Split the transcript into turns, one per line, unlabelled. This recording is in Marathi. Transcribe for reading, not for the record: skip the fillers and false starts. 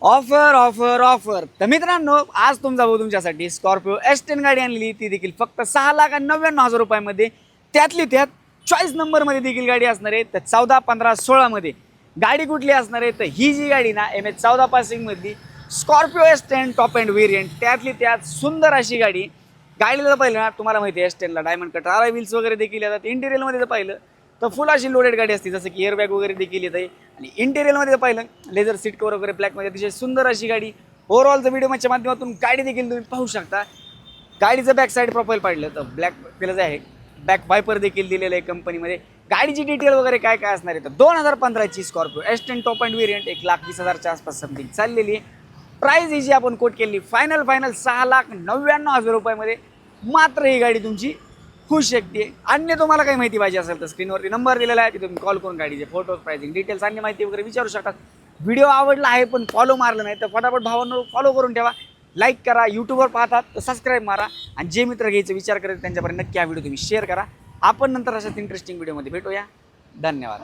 Offer offer offer. तर मित्रांनो, आज तुमचा भाऊ तुमच्यासाठी स्कॉर्पिओ S10 गाडी आणली, ती देखील फक्त 6,99,000 रुपयामध्ये. त्यातली त्यात चॉईस नंबरमध्ये देखील गाडी असणार आहे. तर 14, 15, 16मध्ये गाडी कुठली असणार आहे? तर ही जी गाडी ना MH14 पासिंगमधली Scorpio S10 top end variant, त्यातली त्यात सुंदर अशी गाडी. गाडीला पाहिलं ना, तुम्हाला माहिती आहे S10ला डायमंड कट अलॉय व्हील्स वगैरे देखील येतात. इंटिरियरमध्ये जर पाहिलं तर फुल अशी लोडेड गाडी असते, जसं की एअरबॅग वगैरे देखील येत आहे. आणि इंटेरियरमध्ये पाहिलं लेझर सीट कवर वगैरे ब्लॅकमध्ये अतिशय सुंदर अशी गाडी. ओव्हरऑलचं व्हिडिओच्या माध्यमातून गाडी देखील तुम्ही पाहू शकता. गाडीचं बॅक साईड प्रोफाईल पाहिलं तर ब्लॅक कलर आहे, बॅक वायपर देखील दिलेलं आहे कंपनीमध्ये. गाडीची डिटेल वगैरे काय काय असणार आहे तर 2015ची Scorpio S10 top end variant 1,20,000च्या आसपास समथिंग चाललेली आहे. प्राईज ही जी आपण कोट केली फायनल 6,99,000 रुपयामध्ये मात्र ही गाडी तुमची होऊ शकते. अन्य तुम्हाला काही माहिती पाहिजे असेल तर स्क्रीनवरती नंबर दिलेला आहे, तिथे तुम्ही कॉल करून गाडीचे फोटोज, प्राइसिंग डिटेल्स, अन्य माहिती वगैरे विचारू शकता. व्हिडिओ आवडला आहे पण फॉलो मारलं नाही तर फटाफट भावांनो फॉलो करून ठेवा. लाईक करा, यूट्यूबवर पाहतात तर सबस्क्राईब मारा. आणि जे मित्र घ्यायचा विचार करत त्यांच्यापर्यंत नक्की हा व्हिडिओ तुम्ही शेअर करा. आपण नंतर अशाच इंटरेस्टिंग व्हिडिओमध्ये भेटूया. धन्यवाद.